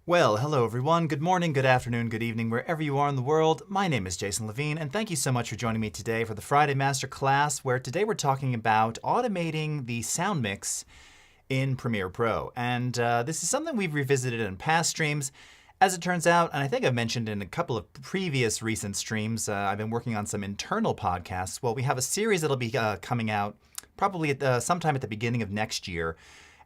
Well, hello everyone. Good morning, good afternoon, good evening, wherever you are in the world. My name is Jason Levine, and thank you so much for joining me today for the Friday Masterclass, where today we're talking about automating the sound mix in Premiere Pro. And this is something we've revisited in past streams. As it turns out, and I think I've mentioned in a couple of previous recent streams, I've been working on some internal podcasts. Well, we have a series that'll be coming out probably sometime at the beginning of next year.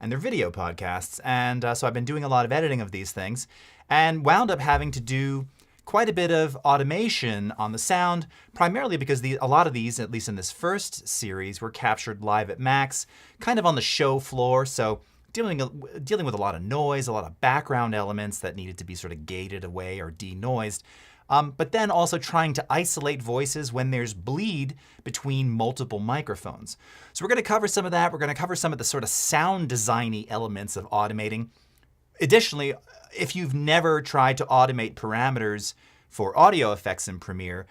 And they're video podcasts. And so I've been doing a lot of editing of these things and wound up having to do quite a bit of automation on the sound, primarily because a lot of these, at least in this first series, were captured live at Max, kind of on the show floor. So dealing with a lot of noise, a lot of background elements that needed to be sort of gated away or denoised. But then also trying to isolate voices when there's bleed between multiple microphones. So we're going to cover some of that. We're going to cover some of the sort of sound designy elements of automating. Additionally, if you've never tried to automate parameters for audio effects in Premiere,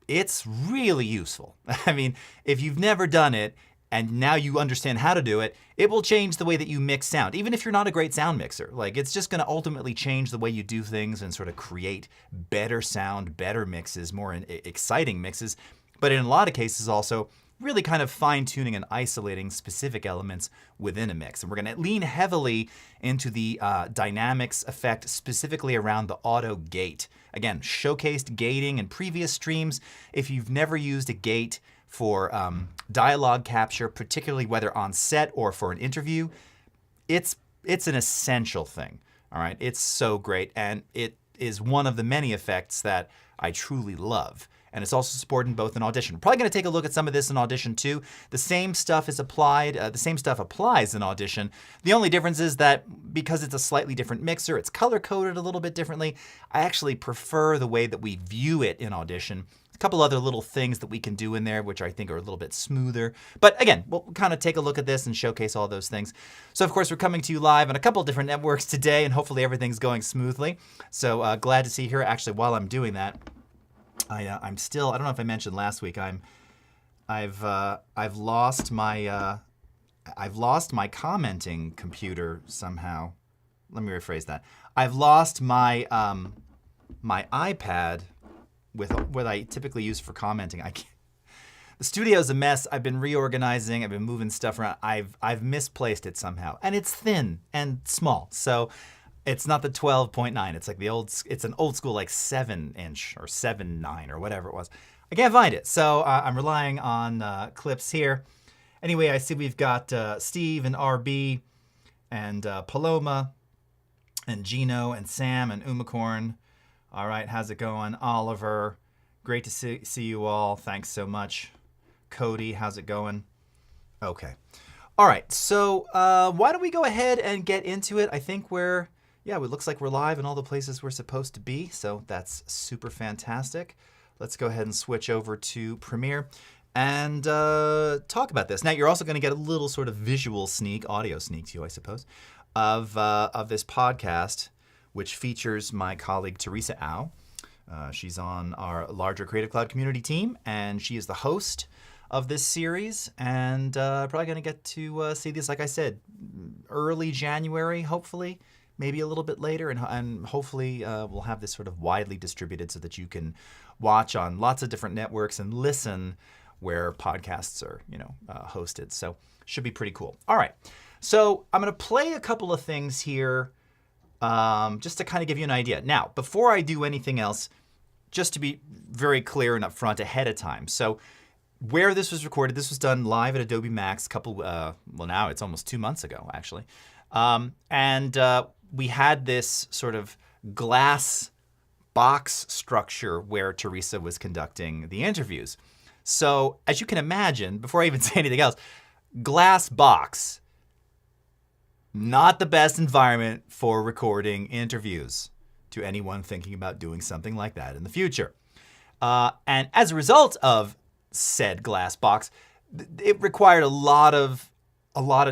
it's really useful. I mean, if you've never done it, and now you understand how to do it, it will change the way that you mix sound. Even if you're not a great sound mixer, like it's just going to ultimately change the way you do things and sort of create better sound, better mixes, more exciting mixes. But in a lot of cases also really kind of fine-tuning and isolating specific elements within a mix. And we're going to lean heavily into the dynamics effect, specifically around the auto gate. Again, showcased gating in previous streams. If you've never used a gate for dialogue capture, particularly whether on set or for an interview, it's an essential thing. All right, it's so great, and it is one of the many effects that I truly love. And it's also supported both in Audition. We're probably going to take a look at some of this in Audition too. The same stuff is applied. The same stuff applies in Audition. The only difference is that because it's a slightly different mixer, it's color coded a little bit differently. I actually prefer the way that we view it in Audition. A couple other little things that we can do in there, which I think are a little bit smoother. But again, we'll kind of take a look at this and showcase all those things. So of course, we're coming to you live on a couple different networks today, and hopefully everything's going smoothly. So glad to see you here. Actually, while I'm doing that, I'm still, I don't know if I mentioned last week, I've lost my commenting computer somehow. Let me rephrase that. I've lost my my iPad with what I typically use for commenting. The studio's a mess. I've been reorganizing. I've been moving stuff around. I've misplaced it somehow, and it's thin and small. So it's not the 12.9. It's like it's an old school like 7-inch or 7.9 or whatever it was. I can't find it. So I'm relying on clips here. Anyway, I see we've got Steve and RB and Paloma and Gino and Sam and Umacorn. All right, how's it going? Oliver, great to see you all. Thanks so much. Cody, how's it going? Okay. All right, so why don't we go ahead and get into it? I think it looks like we're live in all the places we're supposed to be, so that's super fantastic. Let's go ahead and switch over to Premiere and talk about this. Now, you're also going to get a little sort of visual sneak, audio sneak too, I suppose, of this podcast, which features my colleague Teresa Au. She's on our larger Creative Cloud community team, and she is the host of this series, and probably going to get to see this, like I said, early January, hopefully. Maybe a little bit later, and hopefully we'll have this sort of widely distributed so that you can watch on lots of different networks and listen where podcasts are, hosted. So should be pretty cool. All right, so I'm going to play a couple of things here just to kind of give you an idea. Now, before I do anything else, just to be very clear and upfront ahead of time. So where this was recorded, this was done live at Adobe Max now it's almost 2 months ago, actually. We had this sort of glass box structure where Teresa was conducting the interviews. So as you can imagine, before I even say anything else, glass box, not the best environment for recording interviews to anyone thinking about doing something like that in the future. And as a result of said glass box, it required a lot of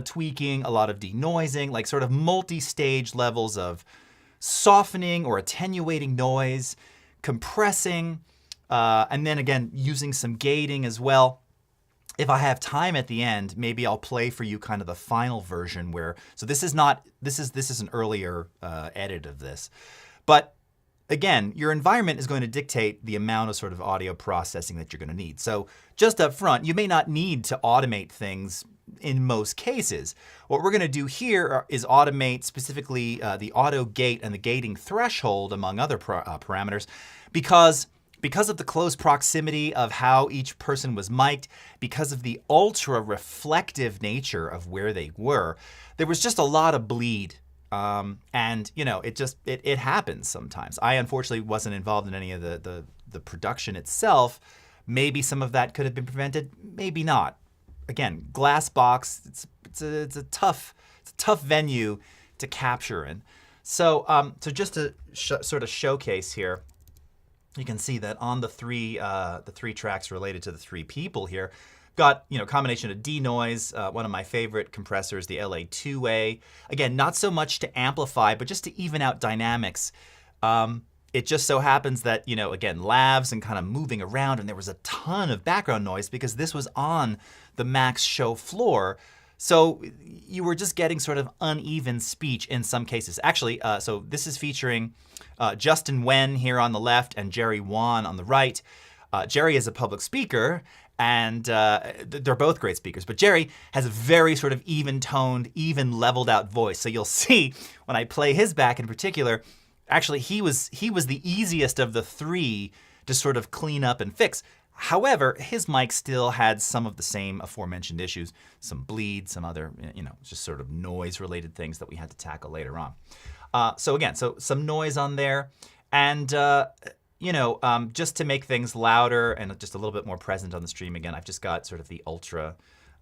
tweaking, a lot of denoising, like sort of multi-stage levels of softening or attenuating noise, compressing, and then again, using some gating as well. if I have time at the end, maybe I'll play for you kind of the final version where, so this is an earlier edit of this. But again, your environment is going to dictate the amount of sort of audio processing that you're going to need. So just up front, you may not need to automate things in most cases. What we're going to do here is automate specifically the auto gate and the gating threshold, among other parameters, because of the close proximity of how each person was mic'd, because of the ultra reflective nature of where they were, there was just a lot of bleed. And you know, it happens sometimes. I unfortunately wasn't involved in any of the production itself. Maybe some of that could have been prevented, maybe not. Again, glass box, it's a tough venue to capture in. So just to sort of showcase here, you can see that on the three tracks related to the three people here, got, you know, combination of denoise, one of my favorite compressors, the LA2A. Again, not so much to amplify, but just to even out dynamics. It just so happens that, you know, again, lavs and kind of moving around, and there was a ton of background noise because this was on the Max show floor. So you were just getting sort of uneven speech in some cases. Actually, so this is featuring Justin Wen here on the left and Jerry Wan on the right. Jerry is a public speaker, and they're both great speakers, but Jerry has a very sort of even-toned, even leveled out voice. So you'll see when I play his back in particular, actually he was the easiest of the three to sort of clean up and fix. However, his mic still had some of the same aforementioned issues, some bleed, some other, you know, just sort of noise-related things that we had to tackle later on. So again, so some noise on there, and you know, just to make things louder and just a little bit more present on the stream again, I've just got sort of the ultra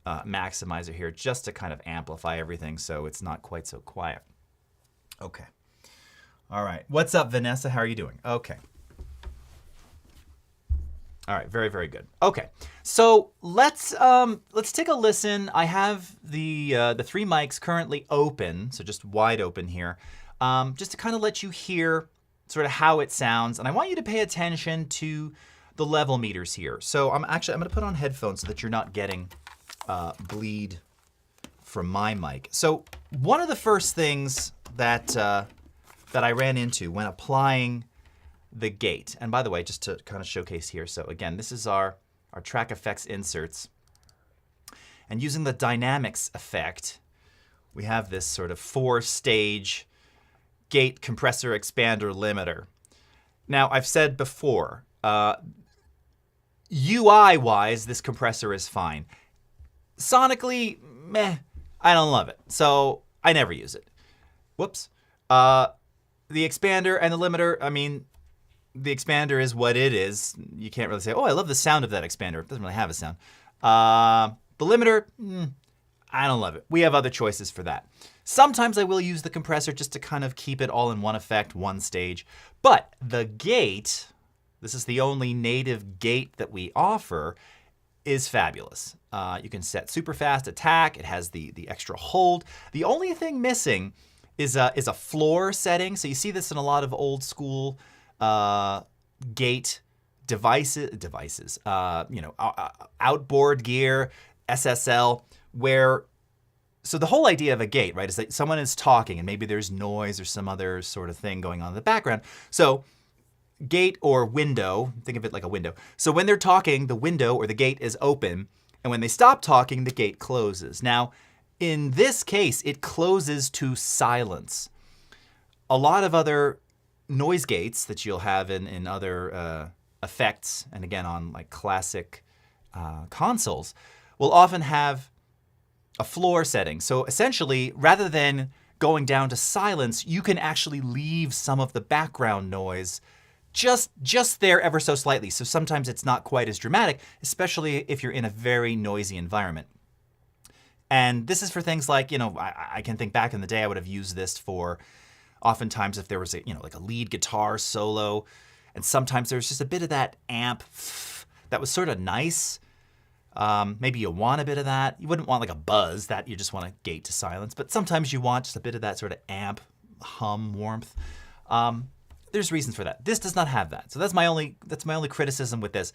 maximizer here just to kind of amplify everything so it's not quite so quiet. Okay. All right. What's up, Vanessa? How are you doing? Okay. All right, very, very good. Okay, so let's take a listen. I have the three mics currently open, so just wide open here, just to kind of let you hear sort of how it sounds, and I want you to pay attention to the level meters here. So I'm going to put on headphones so that you're not getting bleed from my mic. So one of the first things that I ran into when applying the gate, and by the way, just to kind of showcase here, so again, this is our track effects inserts, and using the dynamics effect, we have this sort of 4-stage gate compressor expander limiter. Now, I've said before, UI-wise, this compressor is fine. Sonically, meh, I don't love it, so I never use it. Whoops. The expander and the limiter, I mean, the expander is what it is. You can't really say, oh, I love the sound of that expander. It doesn't really have a sound. The limiter, I don't love it. We have other choices for that. Sometimes I will use the compressor just to kind of keep it all in one effect, one stage. But the gate, this is the only native gate that we offer, is fabulous. You can set super fast attack. It has the extra hold. The only thing missing is a floor setting. So you see this in a lot of old school gate devices, you know, outboard gear, SSL, where, so the whole idea of a gate, right, is that someone is talking and maybe there's noise or some other sort of thing going on in the background. So gate or window, think of it like a window. So when they're talking, the window or the gate is open, and when they stop talking, the gate closes. Now, in this case, it closes to silence. A lot of other noise gates that you'll have in other effects, and again on like classic consoles, will often have a floor setting. So essentially, rather than going down to silence, you can actually leave some of the background noise just there ever so slightly. So sometimes it's not quite as dramatic, especially if you're in a very noisy environment. And this is for things like, you know, I can think back in the day I would have used this for oftentimes if there was a, you know, like a lead guitar solo, and sometimes there's just a bit of that amp that was sort of nice. Maybe you want a bit of that. You wouldn't want like a buzz that you just want to gate to silence, but sometimes you want just a bit of that sort of amp, hum, warmth. There's reasons for that. This does not have that. So that's my only criticism with this.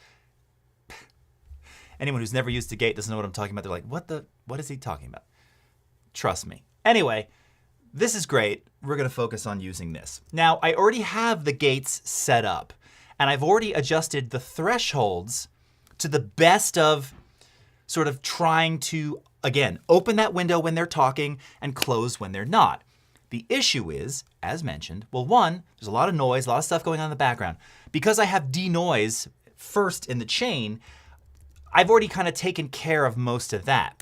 anyone who's never used a gate doesn't know what I'm talking about. They're like, what is he talking about? Trust me. Anyway, this is great. We're going to focus on using this. Now, I already have the gates set up, and I've already adjusted the thresholds to the best of sort of trying to, again, open that window when they're talking and close when they're not. The issue is, as mentioned, well, one, there's a lot of noise, a lot of stuff going on in the background. Because I have denoise first in the chain, I've already kind of taken care of most of that.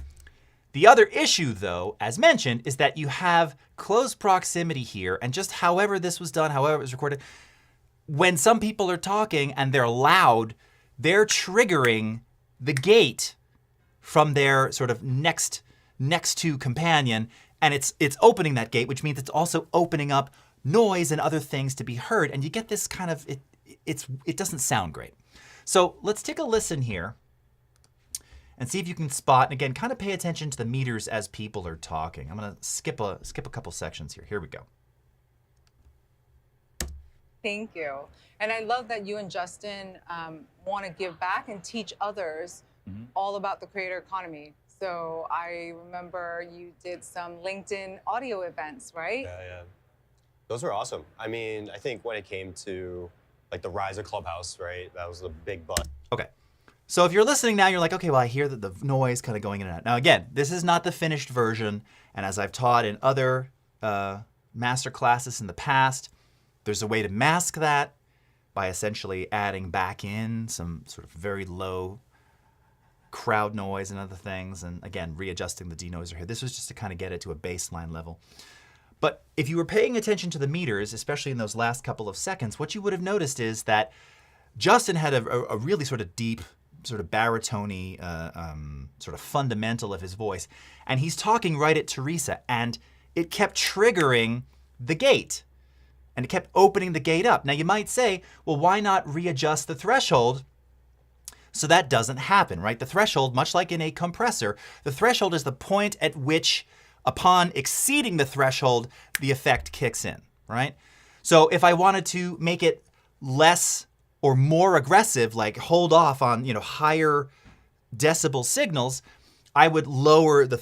The other issue, though, as mentioned, is that you have close proximity here, and just however this was done, however it was recorded, when some people are talking and they're loud, they're triggering the gate from their sort of next to companion, and it's opening that gate, which means it's also opening up noise and other things to be heard, and you get this kind of, it doesn't sound great. So let's take a listen here and see if you can spot, and again, kind of pay attention to the meters as people are talking. I'm gonna skip a couple sections here. Here we go. Thank you. And I love that you and Justin want to give back and teach others all about the creator economy. So I remember you did some LinkedIn audio events, right? Yeah. Those were awesome. I mean, I think when it came to like the rise of Clubhouse, right? That was the big buzz. Okay. So if you're listening now, you're like, okay, well, I hear that the noise kind of going in and out. Now, again, this is not the finished version. And as I've taught in other master classes in the past, there's a way to mask that by essentially adding back in some sort of very low crowd noise and other things. And again, readjusting the denoiser here. This was just to kind of get it to a baseline level. But if you were paying attention to the meters, especially in those last couple of seconds, what you would have noticed is that Justin had a really sort of deep, sort of baritone-y, sort of fundamental of his voice. And he's talking right at Teresa, and it kept triggering the gate. And it kept opening the gate up. Now you might say, well, why not readjust the threshold so that doesn't happen, right? The threshold, much like in a compressor, the threshold is the point at which, upon exceeding the threshold, the effect kicks in, right? So if I wanted to make it less or more aggressive, like hold off on, higher decibel signals, I would lower the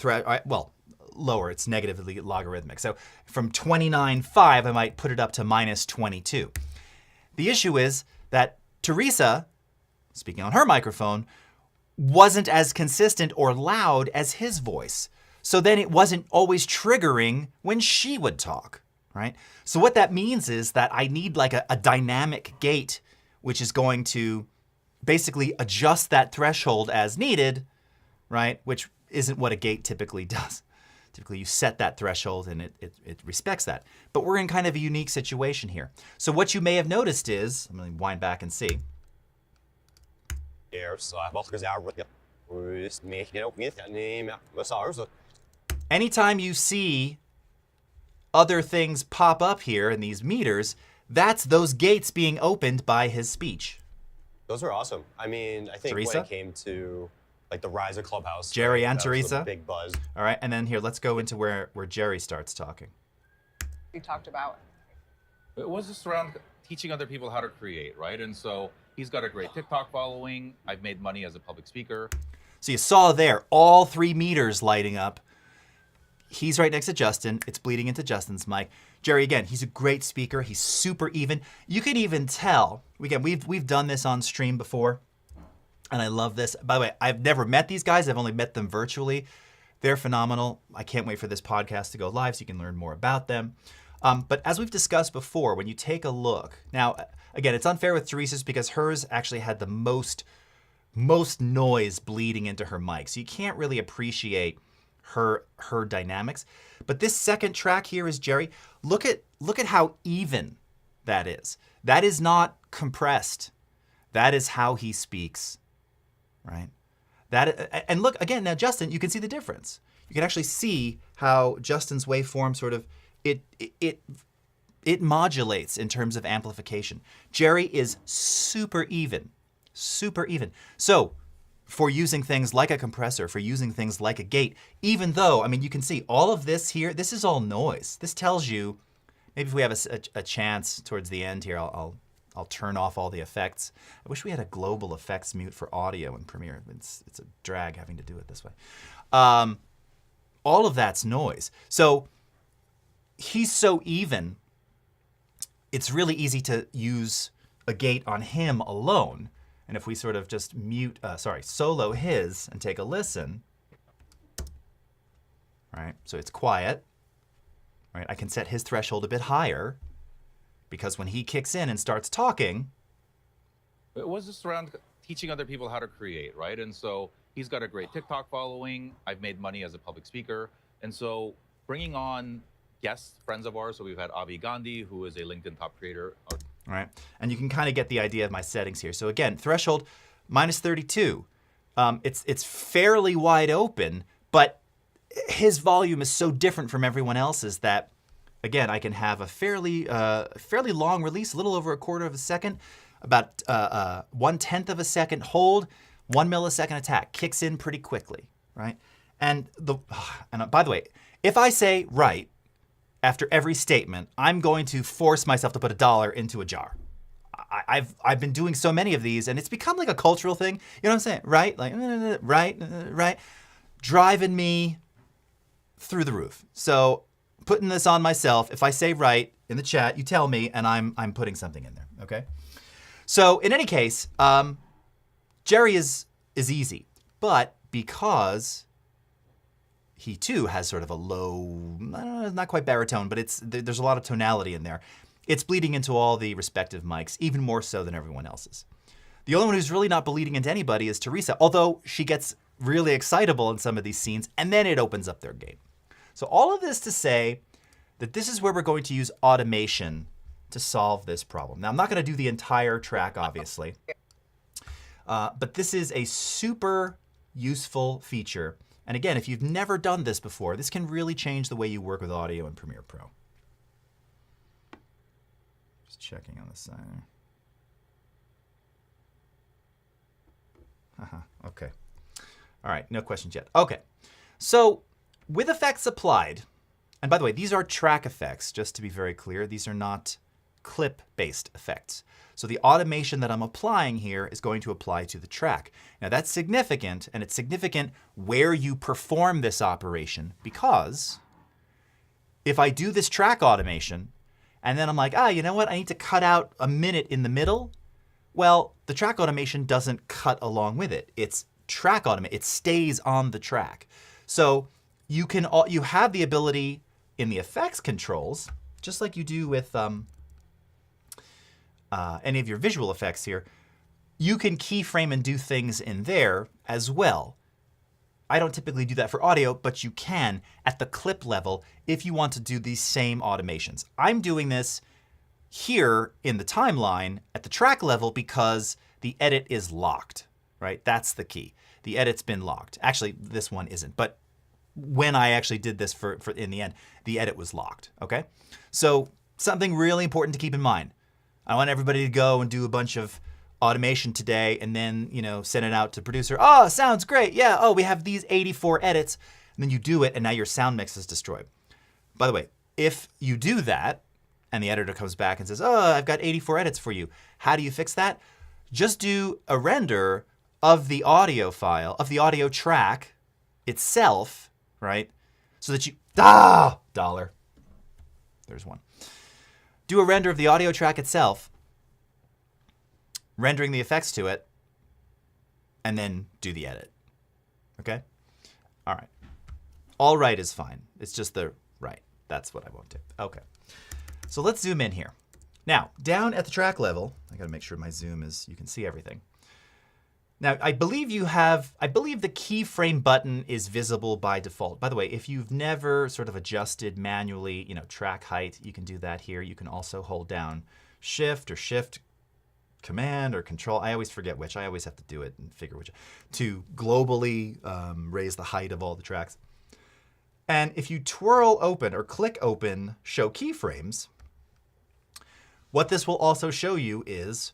lower, it's negatively logarithmic. So from 29.5, I might put it up to minus 22. The issue is that Teresa, speaking on her microphone, wasn't as consistent or loud as his voice. So then it wasn't always triggering when she would talk, right? So what that means is that I need like a dynamic gate, which is going to basically adjust that threshold as needed, right? Which isn't what a gate typically does. Typically you set that threshold and it respects that. But we're in kind of a unique situation here. So what you may have noticed is, I'm going to wind back and see. Anytime you see other things pop up here in these meters, that's those gates being opened by his speech. Those were awesome. I mean, I think Teresa? when it came to like the rise of Clubhouse, Jerry and that Teresa. was the big buzz. All right, and then here, let's go into where Jerry starts talking. We talked about. It was just around teaching other people how to create, right? And so he's got a great TikTok following. I've made money as a public speaker. So you saw there, all 3 meters lighting up. He's right next to Justin. It's bleeding into Justin's mic. Jerry, again, he's a great speaker. He's super even. You can even tell. Again, we've done this on stream before, and I love this. By the way, I've never met these guys. I've only met them virtually. They're phenomenal. I can't wait for this podcast to go live so you can learn more about them. But as we've discussed before, when you take a look, now, again, it's unfair with Teresa's because hers actually had the most noise bleeding into her mic. So you can't really appreciate her dynamics. But this second track here is Jerry. Look at how even that is. That is not compressed. That is how he speaks, right? And look again now, Justin. You can see the difference. You can actually see how Justin's waveform sort of it modulates in terms of amplification. Jerry is super even, super even. So for using things like a compressor, for using things like a gate, even though, I mean, you can see all of this here, this is all noise. This tells you, maybe if we have a chance towards the end here, I'll I'll turn off all the effects. I wish we had a global effects mute for audio in Premiere. It's a drag having to do it this way. All of that's noise. So he's so even, it's really easy to use a gate on him alone. And if we sort of just solo his and take a listen, right? So it's quiet, right? I can set his threshold a bit higher because when he kicks in and starts talking. It was just around teaching other people how to create, right? And so he's got a great TikTok following. I've made money as a public speaker. And so bringing on guests, friends of ours. So we've had Avi Gandhi, who is a LinkedIn top creator. Right. And you can kind of get the idea of my settings here. So again, threshold -32. It's fairly wide open, but his volume is so different from everyone else's that, again, I can have a fairly long release, a little over a quarter of a second, about 1/10 of a second hold, 1 millisecond attack, kicks in pretty quickly, right? And by the way, if I say right after every statement, I'm going to force myself to put $1 into a jar. I've been doing so many of these, and it's become like a cultural thing. You know what I'm saying? Right? Like, right. Driving me through the roof. So putting this on myself, if I say right in the chat, you tell me, and I'm putting something in there, okay? So in any case, Jerry is easy, but because he too has sort of a low, not quite baritone, but there's a lot of tonality in there. It's bleeding into all the respective mics, even more so than everyone else's. The only one who's really not bleeding into anybody is Teresa, although she gets really excitable in some of these scenes, and then it opens up their game. So all of this to say that this is where we're going to use automation to solve this problem. Now, I'm not going to do the entire track, obviously, but this is a super useful feature. And again, if you've never done this before, this can really change the way you work with audio in Premiere Pro. Just checking on the side. Okay. All right, no questions yet. Okay, so with effects applied, and by the way, these are track effects, just to be very clear. These are not clip-based effects. So the automation that I'm applying here is going to apply to the track. Now that's significant, and it's significant where you perform this operation, because if I do this track automation, and then I'm like, you know what, I need to cut out a minute in the middle, well, the track automation doesn't cut along with it. It's track automate. It stays on the track. So you have the ability in the effects controls, just like you do with any of your visual effects here, you can keyframe and do things in there as well. I don't typically do that for audio, but you can at the clip level if you want to do these same automations. I'm doing this here in the timeline at the track level because the edit is locked, right? That's the key. The edit's been locked. Actually, this one isn't, but when I actually did this for in the end, the edit was locked, okay? So something really important to keep in mind. I want everybody to go and do a bunch of automation today and then, send it out to producer. Oh, sounds great. Yeah. Oh, we have these 84 edits. And then you do it and now your sound mix is destroyed. By the way, if you do that and the editor comes back and says, oh, I've got 84 edits for you. How do you fix that? Just do a render of the audio file, of the audio track itself, right? So that you, dollar. There's one. Do a render of the audio track itself, rendering the effects to it, and then do the edit. Okay? All right. All right is fine. It's just the right. That's what I won't do. Okay. So let's zoom in here. Now, down at the track level, I got to make sure my zoom you can see everything. Now, I believe the keyframe button is visible by default. By the way, if you've never sort of adjusted manually, track height, you can do that here. You can also hold down Shift or Shift Command or Control. I always forget which. I always have to do it and figure which. To globally raise the height of all the tracks. And if you twirl open or click open Show Keyframes, what this will also show you is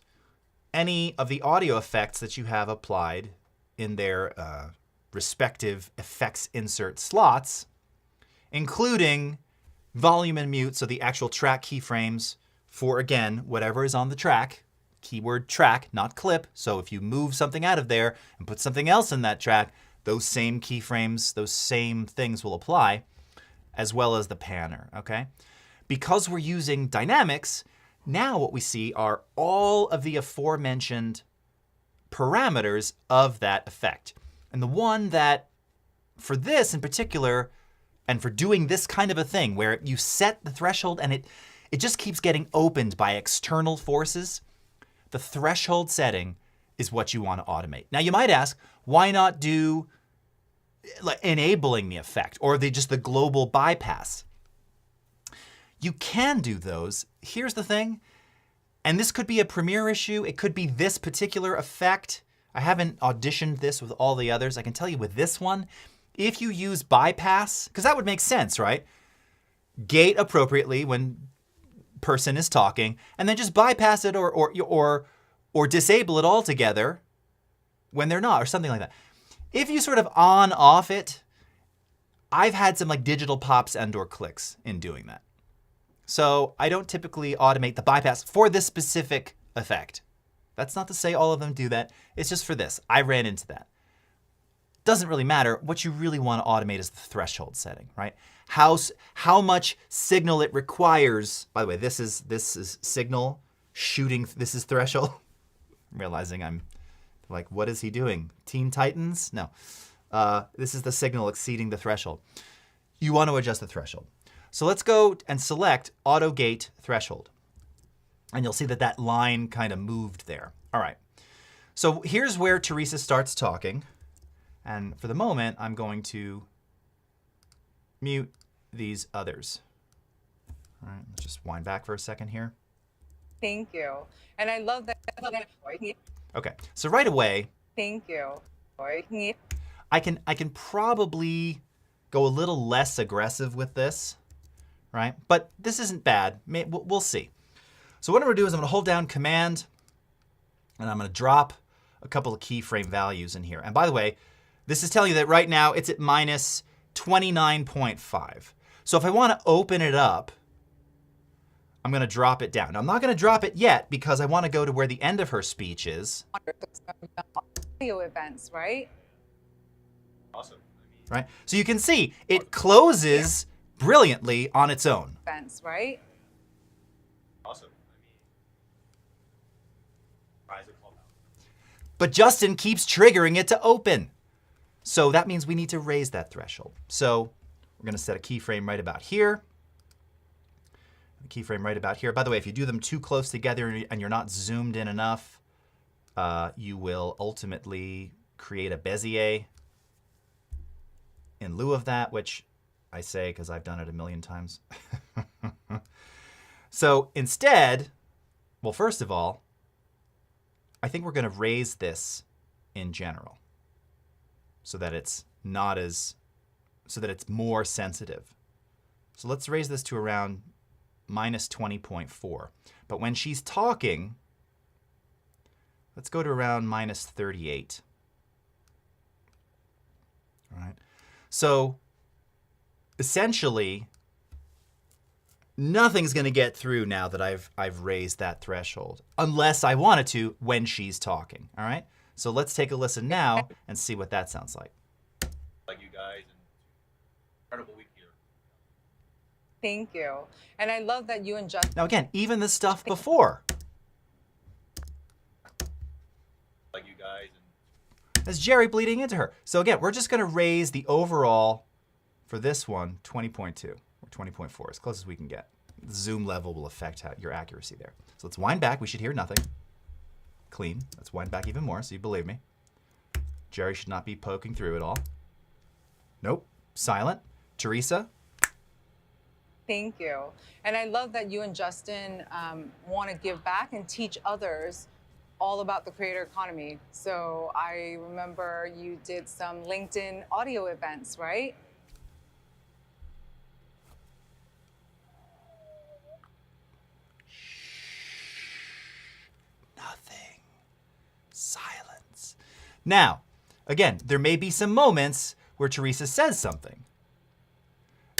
any of the audio effects that you have applied in their respective effects insert slots, including volume and mute, so the actual track keyframes for, again, whatever is on the track, keyword track, not clip. So if you move something out of there and put something else in that track, those same keyframes, those same things will apply, as well as the panner, okay? Because we're using dynamics, now what we see are all of the aforementioned parameters of that effect. And the one that, for this in particular, and for doing this kind of a thing where you set the threshold and it just keeps getting opened by external forces, the threshold setting is what you want to automate. Now you might ask, why not do like enabling the effect or just the global bypass? You can do those. Here's the thing, and this could be a Premiere issue. It could be this particular effect. I haven't auditioned this with all the others. I can tell you with this one, if you use bypass, because that would make sense, right? Gate appropriately when person is talking, and then just bypass it or disable it altogether when they're not, or something like that. If you sort of on-off it, I've had some like digital pops and or clicks in doing that. So I don't typically automate the bypass for this specific effect. That's not to say all of them do that. It's just for this. I ran into that. Doesn't really matter. What you really want to automate is the threshold setting, right? How much signal it requires. By the way, this is signal shooting. This is threshold. I'm realizing I'm like, what is he doing? Teen Titans? No. This is the signal exceeding the threshold. You want to adjust the threshold. So let's go and select Auto Gate Threshold. And you'll see that that line kind of moved there. All right. So here's where Teresa starts talking. And for the moment, I'm going to mute these others. All right, let's just wind back for a second here. Thank you. And I love that. Okay, so right away, Thank you. I can probably go a little less aggressive with this, right? But this isn't bad. We'll see. So what I'm going to do is I'm going to hold down Command, and I'm going to drop a couple of keyframe values in here. And by the way, this is telling you that right now it's at minus 29.5. So if I want to open it up, I'm going to drop it down. Now, I'm not going to drop it yet because I want to go to where the end of her speech is. Audio events, right? Awesome. Right? So you can see it closes brilliantly on its own. Events, right? Awesome. Rise of Clubhouse. But Justin keeps triggering it to open. So that means we need to raise that threshold. So we're going to set a keyframe right about here. A keyframe right about here. By the way, if you do them too close together and you're not zoomed in enough, you will ultimately create a Bezier in lieu of that, which I say because I've done it a million times. So instead, well, first of all, I think we're going to raise this in general so that it's not as, so that it's more sensitive. So let's raise this to around minus 20.4. But when she's talking, let's go to around minus 38. All right. So essentially, nothing's going to get through now that I've raised that threshold, unless I wanted to when she's talking. All right. So let's take a listen now and see what that sounds like. Like you guys, and incredible week here. Thank you. And I love that you and Justin. Now again, even the stuff before. Like you guys, and That's Jerry bleeding into her. So again, we're just going to raise the overall for this one 20.2 or 20.4, as close as we can get. The zoom level will affect your accuracy there. So let's wind back. We should hear nothing. Clean. Let's wind back even more so you believe me. Jerry should not be poking through at all. Nope. Silent. Teresa. Thank you. And I love that you and Justin want to give back and teach others all about the creator economy. So I remember you did some LinkedIn audio events, right? Nothing. Silence. Now, again, there may be some moments where Teresa says something.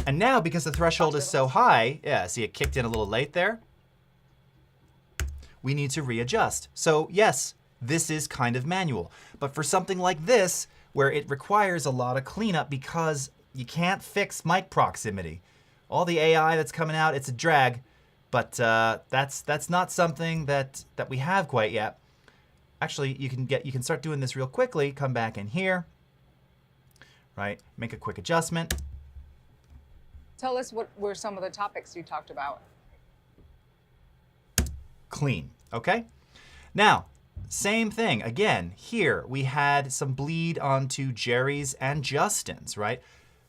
And now, because the threshold is so high, yeah, see it kicked in a little late there? we need to readjust. So yes, this is kind of manual. But for something like this, where it requires a lot of cleanup because you can't fix mic proximity. All the AI that's coming out, it's a drag, but that's not something that we have quite yet. Actually, you can start doing this real quickly. Come back in here, right? Make a quick adjustment. Tell us what were some of the topics you talked about. Clean, okay? Now, same thing. Again, here we had some bleed onto Jerry's and Justin's, right?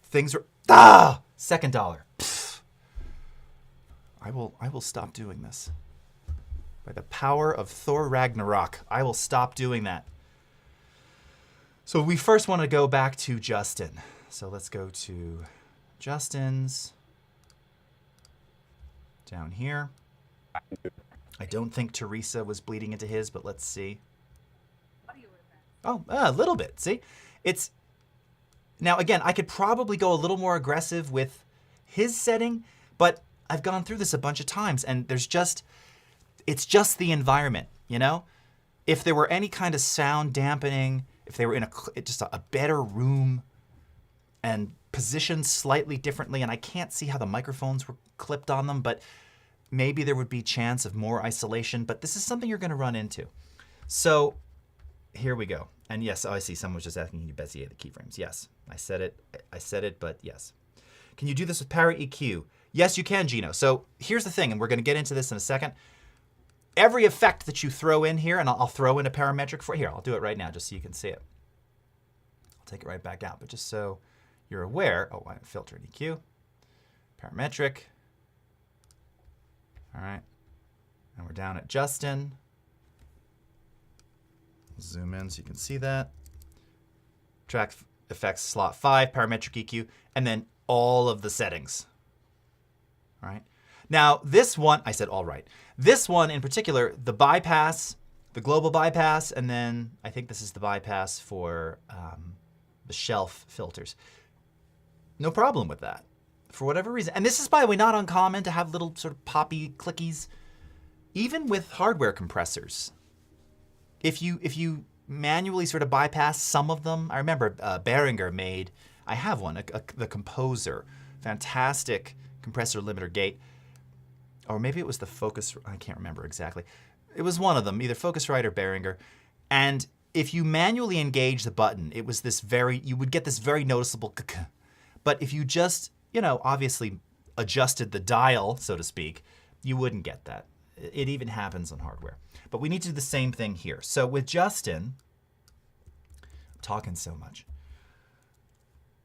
Things are, second dollar. Pfft. I will stop doing this. By the power of Thor Ragnarok, I will stop doing that. So we first want to go back to Justin. So let's go to Justin's down here. I don't think Teresa was bleeding into his, but let's see. Oh, a little bit. See? It's now again, I could probably go a little more aggressive with his setting, but I've gone through this a bunch of times and it's just the environment, you know? If there were any kind of sound dampening, if they were in just a better room and positioned slightly differently, and I can't see how the microphones were clipped on them, but maybe there would be chance of more isolation, but this is something you're gonna run into. So here we go. And yes, I see someone was just asking, can you Bezier the keyframes? Yes, I said it, but yes. Can you do this with Power EQ? Yes, you can, Gino. So here's the thing, and we're gonna get into this in a second. Every effect that you throw in here, and I'll throw in a parametric for here. I'll do it right now just so you can see it. I'll take it right back out, but just so you're aware. Oh, I filter and EQ, parametric. All right, and we're down at Justin. Zoom in so you can see that. Track effects slot 5, parametric EQ, and then all of the settings. All right. Now this one, I said all right. This one in particular, the bypass, the global bypass, and then I think this is the bypass for the shelf filters. No problem with that, for whatever reason. And this is, by the way, not uncommon to have little sort of poppy clickies, even with hardware compressors. If you manually sort of bypass some of them, I remember Behringer made, I have one, the Composer, fantastic compressor limiter gate. Or maybe it was the Focus, I can't remember exactly. It was one of them, either Focusrite or Behringer. And if you manually engage the button, it was this you would get this very noticeable k-k. But if you just, obviously adjusted the dial, so to speak, you wouldn't get that. It even happens on hardware. But we need to do the same thing here. So with Justin, I'm talking so much.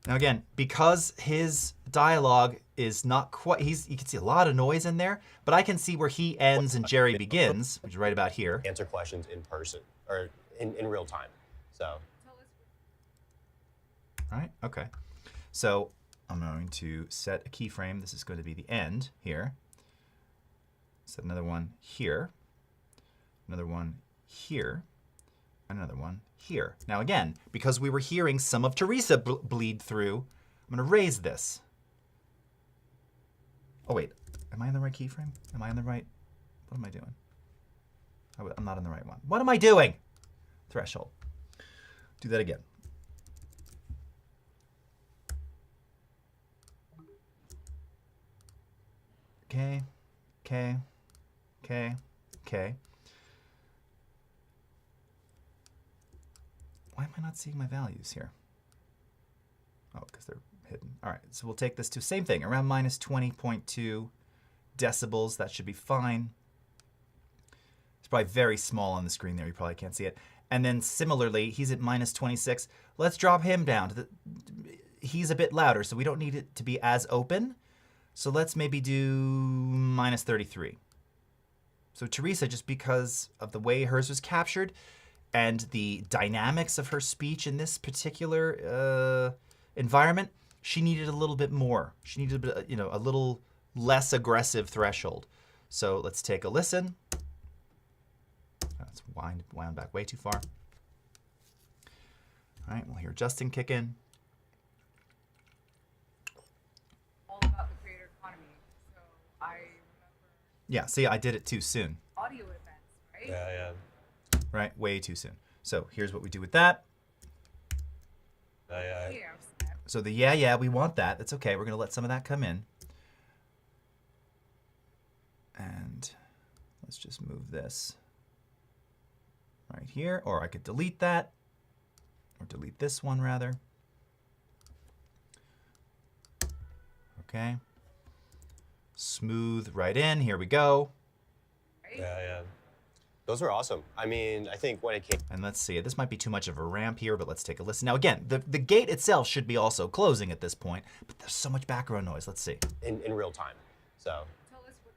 Now again, because his dialogue is not quite, you can see a lot of noise in there, but I can see where he ends and Jerry begins, which is right about here. Answer questions in person, or in real time, so. All right, okay. So I'm going to set a keyframe. This is going to be the end here. Set another one here, another one here, another one here. Now again, because we were hearing some of Teresa bleed through, I'm going to raise this. Oh wait, am I in the right keyframe? Am I in the right, what am I doing? I'm not in the right one. What am I doing? Threshold. Do that again. Okay, okay, okay, okay. Why am I not seeing my values here? Oh, because they're hidden. All right, so we'll take this to same thing, around minus 20.2 decibels. That should be fine. It's probably very small on the screen there. You probably can't see it. And then similarly, he's at minus 26. Let's drop him down. He's a bit louder, so we don't need it to be as open. So let's maybe do minus 33. So Teresa, just because of the way hers was captured and the dynamics of her speech in this particular environment, she needed a little bit more. She needed a bit, a little less aggressive threshold. So let's take a listen. Let's wind back way too far. All right, we'll hear Justin kick in. All about the creator economy. So I remember. Yeah, see, I did it too soon. Audio events Yeah. Right? Way too soon. So here's what we do with that. Yeah. So the yeah, we want that. That's okay. We're going to let some of that come in. And let's just move this right here. Or I could delete that. Or delete this one, rather. Okay. Smooth right in. Here we go. Yeah. Those were awesome. I mean, I think when it came... And let's see. This might be too much of a ramp here, but let's take a listen. Now, again, the gate itself should be also closing at this point, but there's so much background noise. Let's see. In real time, so... Tell us what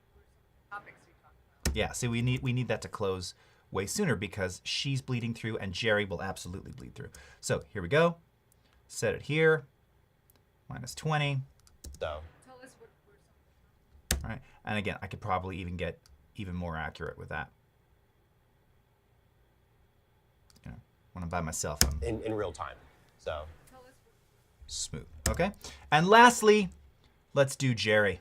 topics we talked about. Yeah, see, we need that to close way sooner because she's bleeding through and Jerry will absolutely bleed through. So here we go. Set it here. -20. So... Tell us what we're All right. And again, I could probably even get even more accurate with that. You know, when I'm by myself, I'm In real time, so... Tell us what smooth. Okay. And lastly, let's do Jerry.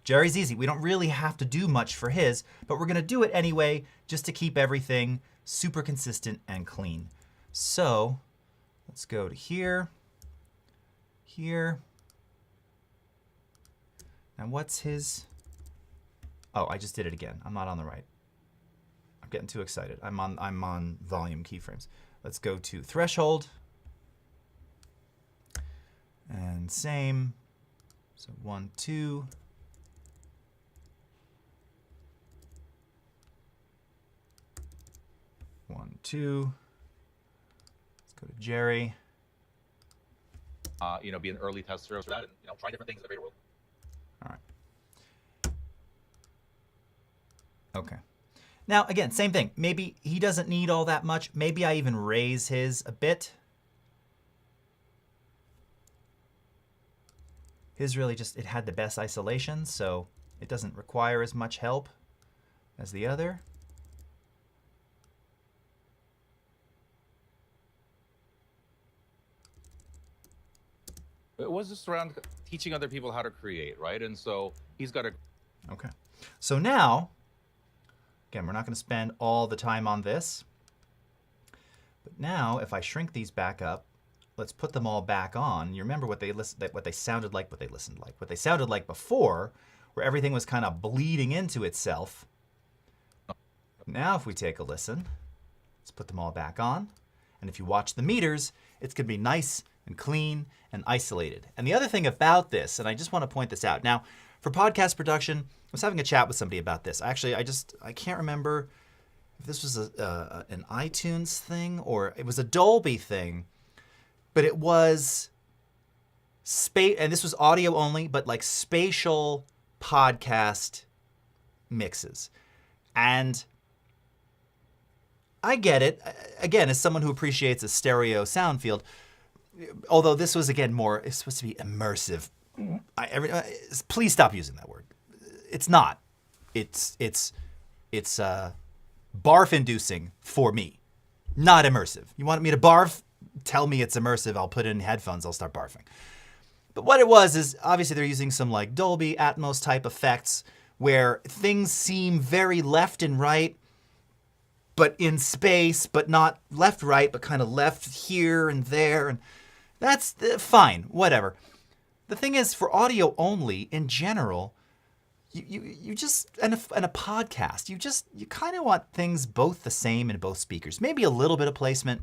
Jerry's easy. We don't really have to do much for his, but we're going to do it anyway just to keep everything super consistent and clean. So let's go to here, here. Now what's his? Oh, I just did it again. I'm not on the right. I'm getting too excited. I'm on volume keyframes. Let's go to threshold. And same. So 1, 2. One, two. Let's go to Jerry. Be an early tester of that and try different things in the creator world. All right. Okay. Now, again, same thing. Maybe he doesn't need all that much. Maybe I even raise his a bit. His really just, it had the best isolation, so it doesn't require as much help as the other. It was just around teaching other people how to create, right? And so he's got a... Okay. So now, again, we're not going to spend all the time on this. But now, if I shrink these back up, let's put them all back on. You remember what they sounded like, what they listened like. What they sounded like before, where everything was kind of bleeding into itself. Now, if we take a listen, let's put them all back on. And if you watch the meters, it's going to be nice and clean and isolated. And the other thing about this, and I just want to point this out. Now, for podcast production, I was having a chat with somebody about this. Actually, I can't remember if this was an iTunes thing or it was a Dolby thing, but it was and this was audio only, but like spatial podcast mixes. And I get it. Again, as someone who appreciates a stereo sound field, although this was, again, it's supposed to be immersive. Please stop using that word. It's not. It's barf-inducing for me, not immersive. You want me to barf? Tell me it's immersive. I'll put it in headphones. I'll start barfing. But what it was is, obviously, they're using some like Dolby Atmos type effects where things seem very left and right, but in space, but not left, right, but kind of left here and there. And that's fine, whatever. The thing is, for audio only, in general, you just, and a podcast, you kind of want things both the same in both speakers. Maybe a little bit of placement.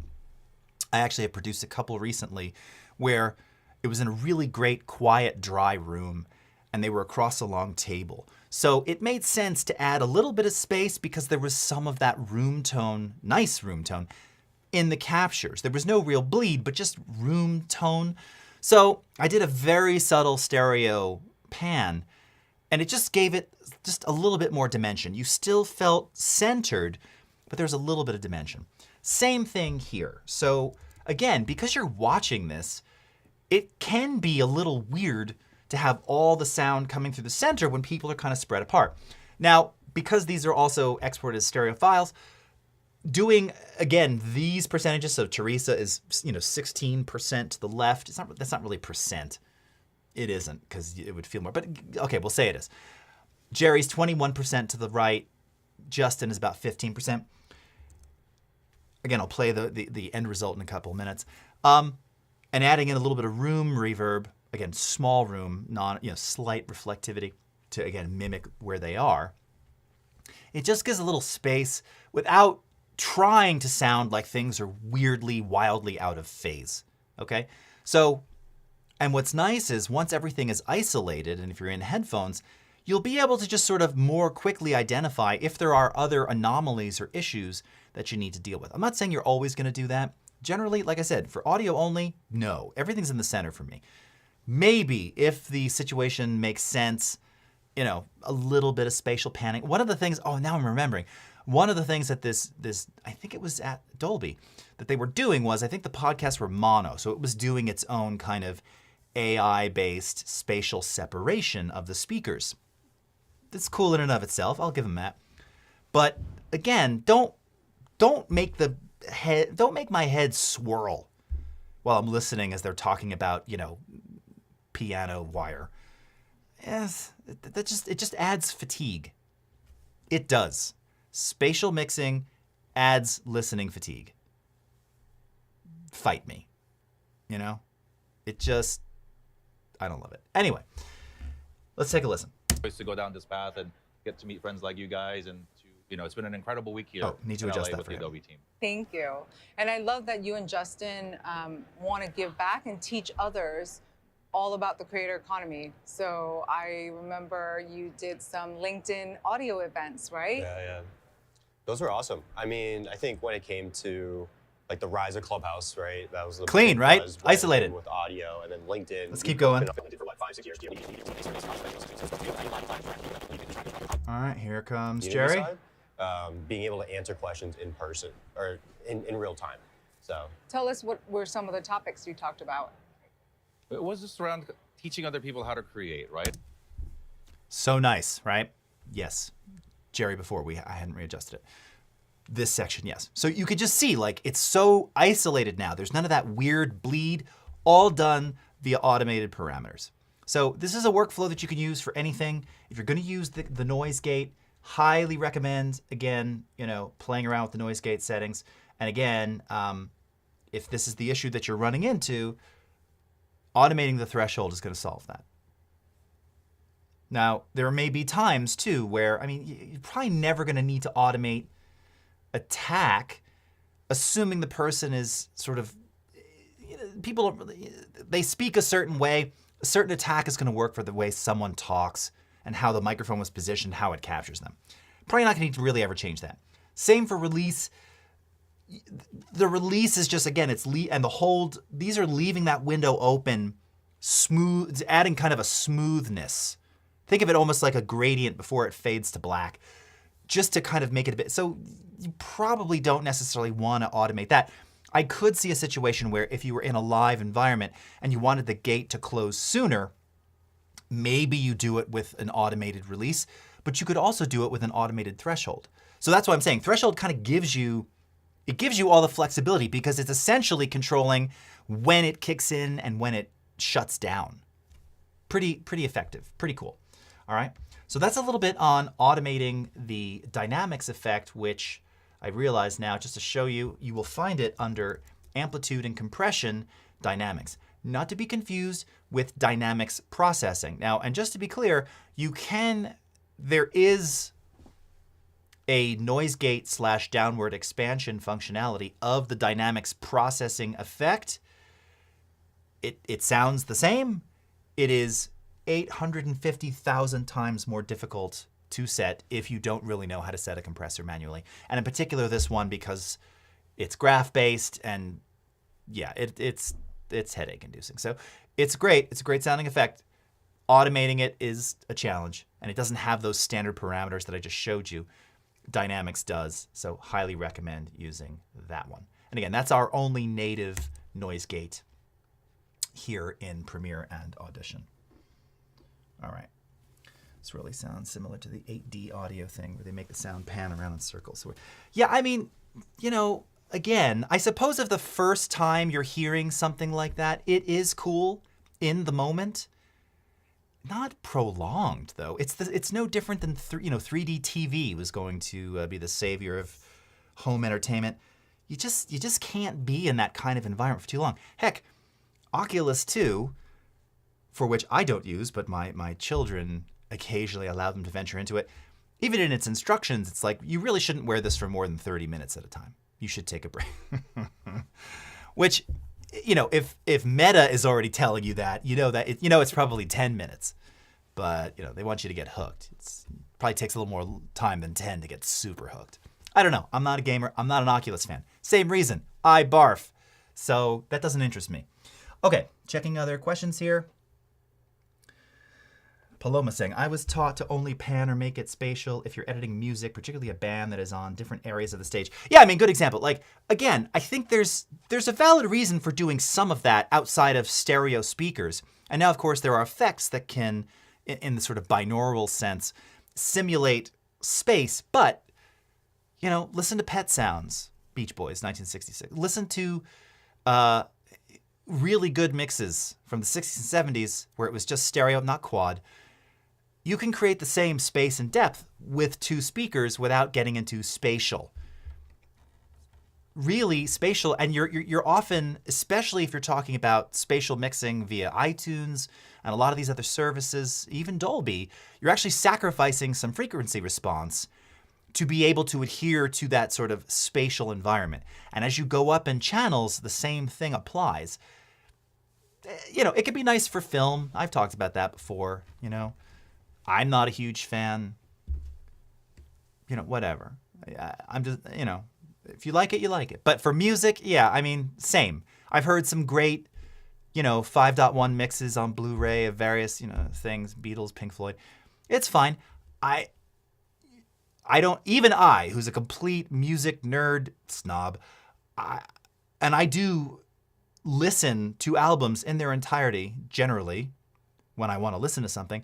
I actually have produced a couple recently where it was in a really great, quiet, dry room, and they were across a long table. So it made sense to add a little bit of space because there was some of that room tone, nice room tone, in the captures. There was no real bleed, but just room tone. So I did a very subtle stereo pan, and it just gave it just a little bit more dimension. You still felt centered, but there's a little bit of dimension. Same thing here. So again, because you're watching this, it can be a little weird to have all the sound coming through the center when people are kind of spread apart. Now, because these are also exported as stereo files, doing, again, these percentages, so Teresa is 16% to the left. That's not really percent. It isn't, because it would feel more. But okay, we'll say it is. Jerry's 21% to the right. Justin is about 15%. Again, I'll play the end result in a couple of minutes. And adding in a little bit of room reverb, again, small room, slight reflectivity to, again, mimic where they are. It just gives a little space without trying to sound like things are weirdly, wildly out of phase, okay? So, and what's nice is once everything is isolated, and if you're in headphones, you'll be able to just sort of more quickly identify if there are other anomalies or issues that you need to deal with. I'm not saying you're always going to do that. Generally, like I said, for audio only, no. Everything's in the center for me. Maybe if the situation makes sense, a little bit of spatial panning. One of the things, now I'm remembering. One of the things that this, I think it was at Dolby, that they were doing was, I think the podcasts were mono, so it was doing its own kind of AI-based spatial separation of the speakers. That's cool in and of itself. I'll give them that. But again, don't make my head swirl while I'm listening as they're talking about, piano wire. Yes, it just adds fatigue. It does. Spatial mixing adds listening fatigue. Fight me. It just, I don't love it. Anyway, let's take a listen. To go down this path and get to meet friends like you guys, and it's been an incredible week here. Need to in adjust LA that with for the him. Adobe team. Thank you. And I love that you and Justin want to give back and teach others all about the creator economy. So I remember you did some LinkedIn audio events, right? Yeah. Those were awesome. I mean, I think when it came to like the rise of Clubhouse, right? That was the Clean, big right? buzz when it Isolated. came with audio, and then LinkedIn. Let's keep going. Been up for what, 5-6 years? All right, here comes Community Jerry. side, being able to answer questions in person or in real time. So Tell us what were some of the topics you talked about. It was just around teaching other people how to create, right? So nice, right? Yes. Jerry before, I hadn't readjusted it. This section, yes. So you could just see, like, it's so isolated now. There's none of that weird bleed, all done via automated parameters. So this is a workflow that you can use for anything. If you're going to use the noise gate, highly recommend, again, playing around with the noise gate settings. And again, if this is the issue that you're running into, automating the threshold is going to solve that. Now, there may be times, too, where, you're probably never going to need to automate attack, assuming the person is sort of, they speak a certain way. A certain attack is going to work for the way someone talks and how the microphone was positioned, how it captures them. Probably not going to need to really ever change that. Same for release. The release is just, again, and the hold, these are leaving that window open, smooth, adding kind of a smoothness. Think of it almost like a gradient before it fades to black, just to kind of make it a bit, so you probably don't necessarily want to automate that. I could see a situation where if you were in a live environment and you wanted the gate to close sooner, maybe you do it with an automated release, but you could also do it with an automated threshold. So that's why I'm saying threshold kind of gives you all the flexibility because it's essentially controlling when it kicks in and when it shuts down. Pretty effective, pretty cool. All right, so that's a little bit on automating the dynamics effect, which I realize now, just to show you, you will find it under amplitude and compression dynamics. Not to be confused with dynamics processing. Now, and just to be clear, there is a noise gate / downward expansion functionality of the dynamics processing effect. It sounds the same. It is 850,000 times more difficult to set if you don't really know how to set a compressor manually. And in particular, this one, because it's graph-based and yeah, it's headache-inducing. So it's great. It's a great sounding effect. Automating it is a challenge, and it doesn't have those standard parameters that I just showed you. Dynamics does, so highly recommend using that one. And again, that's our only native noise gate here in Premiere and Audition. All right. This really sounds similar to the 8D audio thing where they make the sound pan around in circles. So yeah, again, I suppose if the first time you're hearing something like that, it is cool in the moment. not prolonged though. It's no different than 3D TV was going to be the savior of home entertainment. You just can't be in that kind of environment for too long. Heck, Oculus 2, for which I don't use, but my children occasionally allow them to venture into it. Even in its instructions, it's like, you really shouldn't wear this for more than 30 minutes at a time. You should take a break. Which, if Meta is already telling you that, it's probably 10 minutes. But, they want you to get hooked. It probably takes a little more time than 10 to get super hooked. I don't know. I'm not a gamer. I'm not an Oculus fan. Same reason. I barf. So that doesn't interest me. Okay, checking other questions here. Paloma saying, I was taught to only pan or make it spatial if you're editing music, particularly a band that is on different areas of the stage. Yeah, I mean, good example. Like, again, I think there's a valid reason for doing some of that outside of stereo speakers. And now, of course, there are effects that can, in the sort of binaural sense, simulate space. But, listen to Pet Sounds, Beach Boys, 1966. Listen to really good mixes from the 60s and 70s where it was just stereo, not quad. You can create the same space and depth with two speakers without getting into spatial. Really spatial, and you're often, especially if you're talking about spatial mixing via iTunes and a lot of these other services, even Dolby, you're actually sacrificing some frequency response to be able to adhere to that sort of spatial environment. And as you go up in channels, the same thing applies. It can be nice for film. I've talked about that before, I'm not a huge fan. Whatever. I'm just, if you like it, you like it. But for music, yeah, I mean, same. I've heard some great, 5.1 mixes on Blu-ray of various, things, Beatles, Pink Floyd. It's fine. I don't, even I, who's a complete music nerd snob, I do listen to albums in their entirety, generally, when I want to listen to something.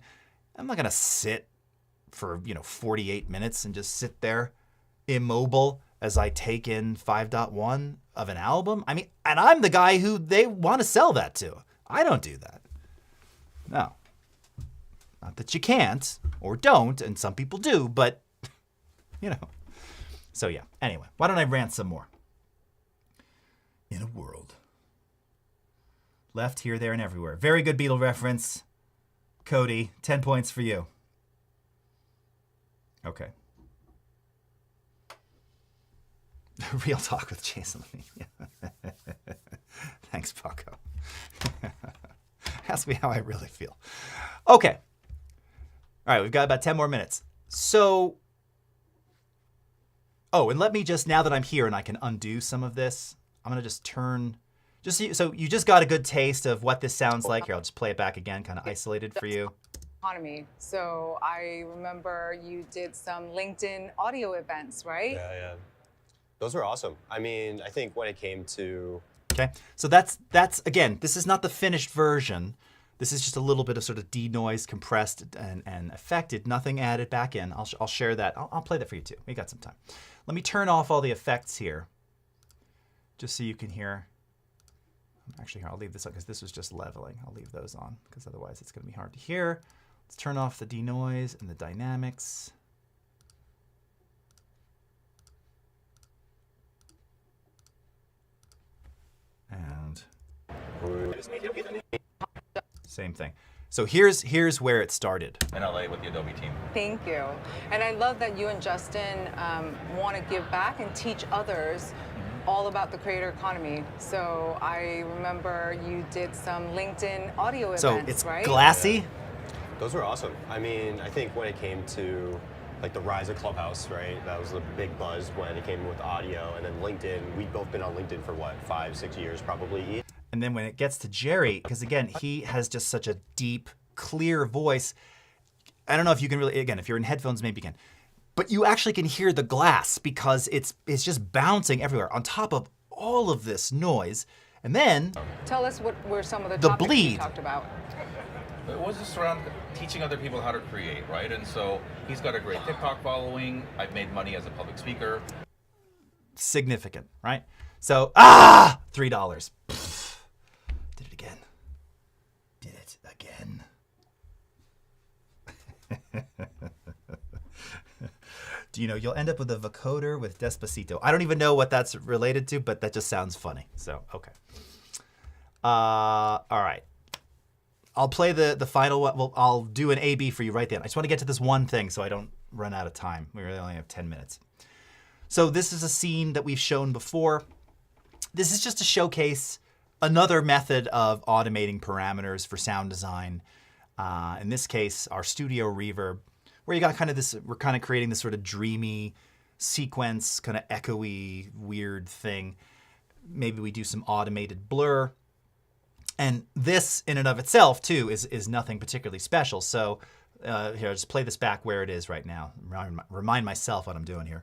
I'm not going to sit for, 48 minutes and just sit there immobile as I take in 5.1 of an album. I mean, and I'm the guy who they want to sell that to. I don't do that. No. Not that you can't or don't, and some people do, but, So yeah, anyway, why don't I rant some more? In a world. Left, here, there, and everywhere. Very good Beatle reference. Cody, 10 points for you. Okay. Real talk with Jason Levine. Thanks, Paco. Ask me how I really feel. Okay. All right, we've got about 10 more minutes. So, and let me just, now that I'm here and I can undo some of this, I'm going to just turn... So you just got a good taste of what this sounds like. Here, I'll just play it back again, kind of isolated for you. Economy. So I remember you did some LinkedIn audio events, right? Yeah. Those were awesome. I mean, I think when it came to... Okay, so that's again, this is not the finished version. This is just a little bit of sort of denoise, compressed and affected, nothing added back in. I'll share that. I'll play that for you too. We got some time. Let me turn off all the effects here, just so you can hear. Actually, here, I'll leave this on because this was just leveling. I'll leave those on because otherwise it's going to be hard to hear. Let's turn off the denoise and the dynamics. And same thing. So here's where it started. In LA with the Adobe team. Thank you. And I love that you and Justin want to give back and teach others all about the creator economy. So I remember you did some LinkedIn audio events, so it's right? glassy. Yeah. Those were awesome. I mean, I think when it came to like the rise of Clubhouse, right? That was the big buzz when it came with audio, and then LinkedIn. We've both been on LinkedIn for what, 5-6 years probably each. And then when it gets to Jerry, because again, he has just such a deep, clear voice. I don't know if you can really, again, if you're in headphones, maybe you can. But you actually can hear the glass because it's just bouncing everywhere on top of all of this noise. And then Tell us what were some of the the topics bleed. you talked about. It was just around teaching other people how to create, right? And so he's got a great TikTok following. I've made money as a public speaker. Significant, right? So, $3. Did it again. Did it again. Do you know you'll end up with a vocoder with Despacito? I don't even know what that's related to, but that just sounds funny. So, okay. All right. I'll play the final one. Well, I'll do an A-B for you right then. I just want to get to this one thing so I don't run out of time. We really only have 10 minutes. So this is a scene that we've shown before. This is just to showcase another method of automating parameters for sound design. In this case, our studio reverb, where you got kind of this, we're kind of creating this sort of dreamy sequence, kind of echoey, weird thing. Maybe we do some automated blur. And this in and of itself, too, is nothing particularly special. So here, I'll just play this back where it is right now. Remind myself what I'm doing here.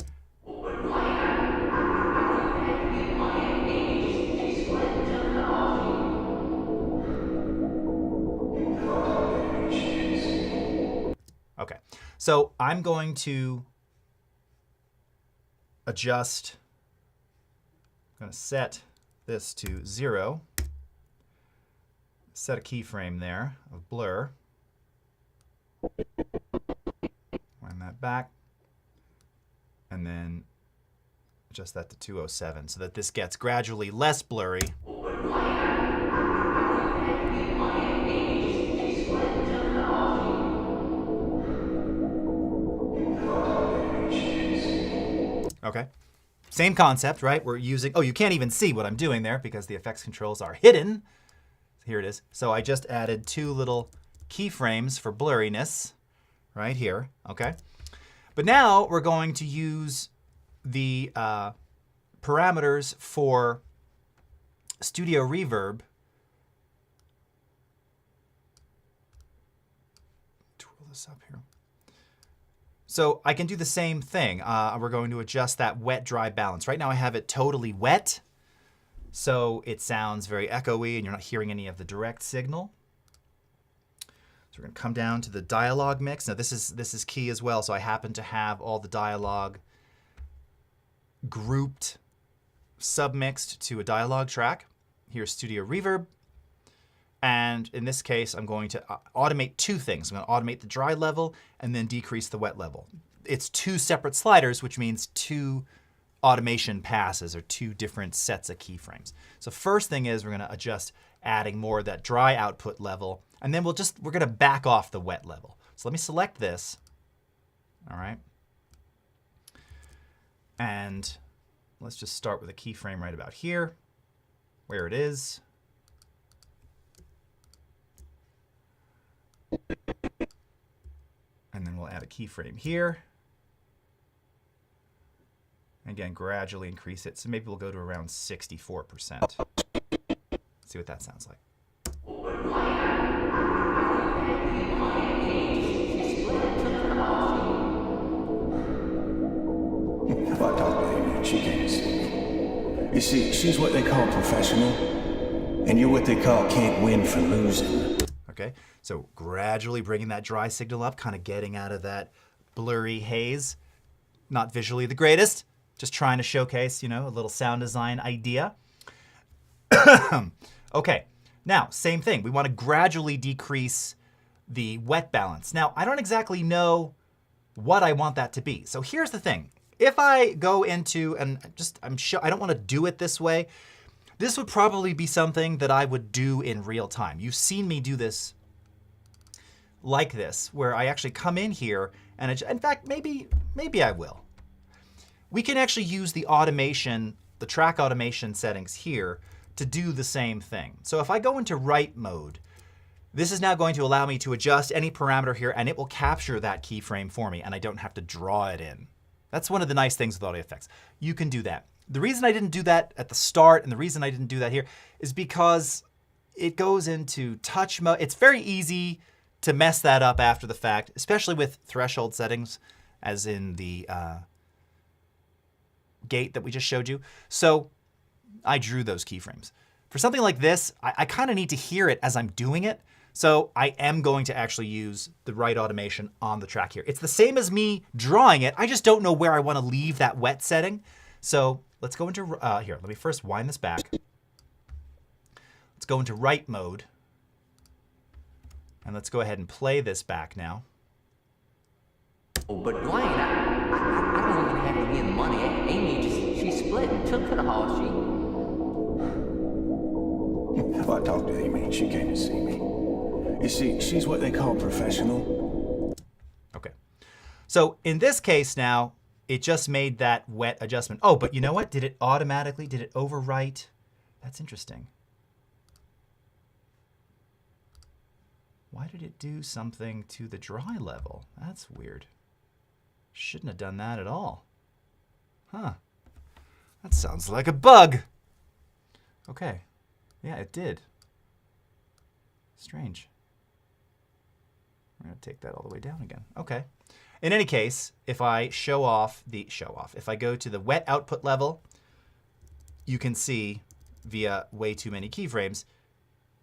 Okay, so I'm going to adjust, I'm going to set this to 0, set a keyframe there of blur, wind that back, and then adjust that to 207 so that this gets gradually less blurry. Okay. Same concept, right? We're using, oh, you can't even see what I'm doing there because the effects controls are hidden. Here it is. So I just added 2 little keyframes for blurriness right here, okay? But now we're going to use the parameters for studio reverb. Twirl this up here. So I can do the same thing. We're going to adjust that wet-dry balance. Right now I have it totally wet, so it sounds very echoey and you're not hearing any of the direct signal. So we're going to come down to the dialogue mix. Now this is key as well. So I happen to have all the dialogue grouped, submixed to a dialogue track. Here's studio reverb. And in this case, I'm going to automate 2 things. I'm going to automate the dry level and then decrease the wet level. It's 2 separate sliders, which means 2 automation passes or 2 different sets of keyframes. So first thing is we're going to adjust adding more of that dry output level, and then we're going to back off the wet level. So let me select this. All right. And let's just start with a keyframe right about here, where it is. And then we'll add a keyframe here. Again, gradually increase it. So maybe we'll go to around 64%. See what that sounds like. Fuck that lady. She can't sing. You see, she's what they call professional, and you're what they call can't win for losing. Okay, so gradually bringing that dry signal up, kind of getting out of that blurry haze. Not visually the greatest, just trying to showcase, a little sound design idea. Okay, now, same thing. We want to gradually decrease the wet balance. Now, I don't exactly know what I want that to be. So here's the thing. If I go into, and I don't want to do it this way, this would probably be something that I would do in real time. You've seen me do this like this, where I actually come in here, and in fact, maybe I will. We can actually use the automation, the track automation settings here to do the same thing. So if I go into write mode, this is now going to allow me to adjust any parameter here, and it will capture that keyframe for me, and I don't have to draw it in. That's one of the nice things with audio effects. You can do that. The reason I didn't do that at the start and the reason I didn't do that here is because it goes into touch mode. It's very easy to mess that up after the fact, especially with threshold settings, as in the gate that we just showed you. So I drew those keyframes. For something like this, I kind of need to hear it as I'm doing it. So I am going to actually use the right automation on the track here. It's the same as me drawing it. I just don't know where I want to leave that wet setting. So let's go into, here, let me first wind this back. Let's go into write mode. And let's go ahead and play this back now. Oh, but Dwayne, I don't even have any of the money. Amy she split and took to the hall. Well, I talked to Amy and she came to see me. You see, she's what they call professional. Okay. So in this case now, it just made that wet adjustment. Oh, but you know what? Did it overwrite? That's interesting. Why did it do something to the dry level? That's weird. Shouldn't have done that at all. Huh. That sounds like a bug. Okay. Yeah, it did. Strange. We're going to take that all the way down again. Okay. In any case, if I if I go to the wet output level, you can see via way too many keyframes,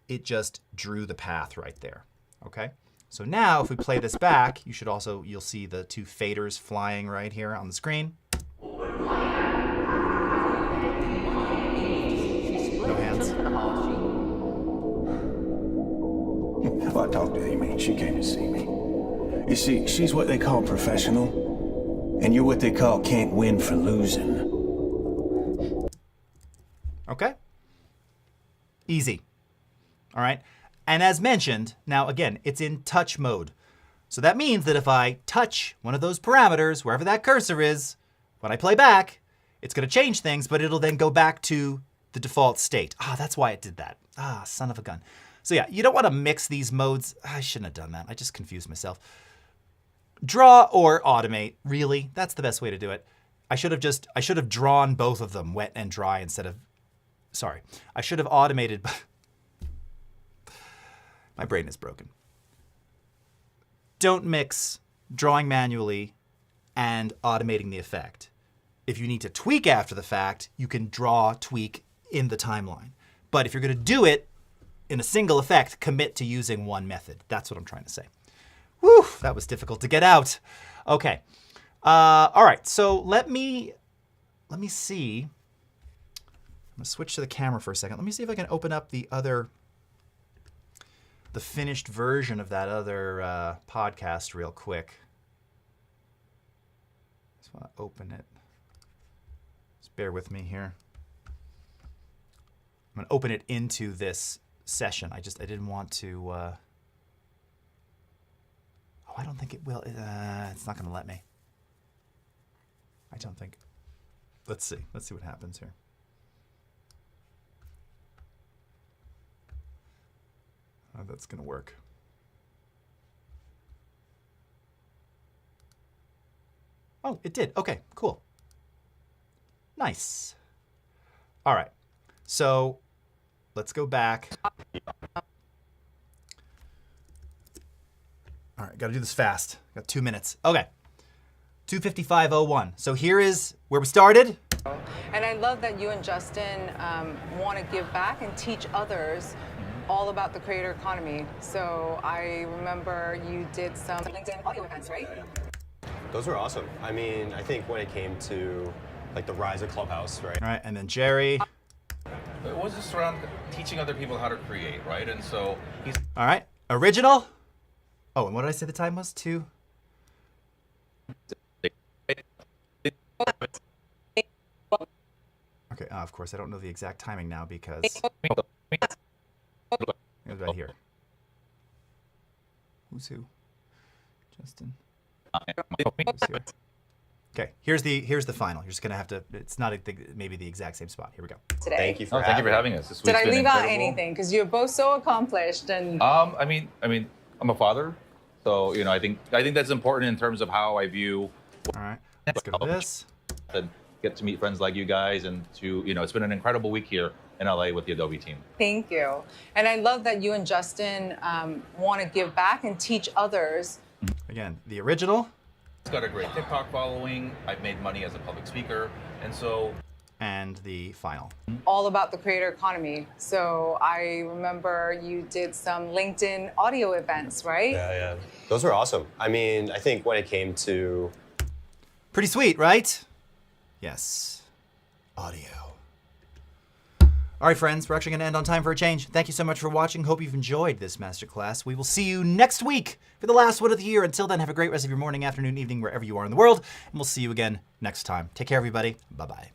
it just drew the path right there. Okay. So now if we play this back, you'll see the two faders flying right here on the screen. No hands. Well, I talked to Amy and she came to see me. You see, she's what they call professional, and you're what they call can't win for losing. Okay. Easy. All right. And as mentioned, now again, it's in touch mode. So that means that if I touch one of those parameters, wherever that cursor is, when I play back, it's going to change things, but it'll then go back to the default state. Ah, that's why it did that. Ah, son of a gun. So yeah, you don't want to mix these modes. I shouldn't have done that. I just confused myself. Draw or automate, really, that's the best way to do it. I should have drawn both of them, wet and dry, instead of, sorry. I should have automated, my brain is broken. Don't mix drawing manually and automating the effect. If you need to tweak after the fact, you can tweak in the timeline. But if you're going to do it in a single effect, commit to using one method. That's what I'm trying to say. Whew, that was difficult to get out. Okay. All right, so let me see. I'm going to switch to the camera for a second. Let me see if I can open up the finished version of that other podcast real quick. Just want to open it. Just bear with me here. I'm going to open it into this session. I didn't want to. I don't think it will. It's not going to let me. I don't think. Let's see. Let's see what happens here. Oh, that's going to work. Oh, it did. Okay, cool. Nice. All right. So let's go back. All right, got to do this fast. Got 2 minutes. Okay. 2:55:01. So here is where we started. And I love that you and Justin want to give back and teach others all about the creator economy. So I remember you did some LinkedIn audio events, right? Those were awesome. I mean, I think when it came to like the rise of Clubhouse, right? All right, and then Jerry. It was just around teaching other people how to create, right? And so he's... All right, original. Oh, and what did I say the time was? 2? Okay, of course, I don't know the exact timing now because it was right here. Who's who? Justin. Who's here? Okay, here's the final. You're just gonna have to. It's not maybe the exact same spot. Here we go. Today. Thank you for having us. This Did week's I been leave out incredible. anything? Because you're both so accomplished and. I mean, I'm a father, so I think that's important in terms of how I view. All right, let's go to this. And get to meet friends like you guys, and to it's been an incredible week here in LA with the Adobe team. Thank you. And I love that you and Justin want to give back and teach others. Again, the original. It's got a great TikTok following. I've made money as a public speaker, and so. And the final. All about the creator economy. So I remember you did some LinkedIn audio events, right? Yeah. Those were awesome. I mean, I think when it came to... Pretty sweet, right? Yes. Audio. All right, friends, we're actually going to end on time for a change. Thank you so much for watching. Hope you've enjoyed this masterclass. We will see you next week for the last one of the year. Until then, have a great rest of your morning, afternoon, evening, wherever you are in the world, and we'll see you again next time. Take care, everybody. Bye-bye.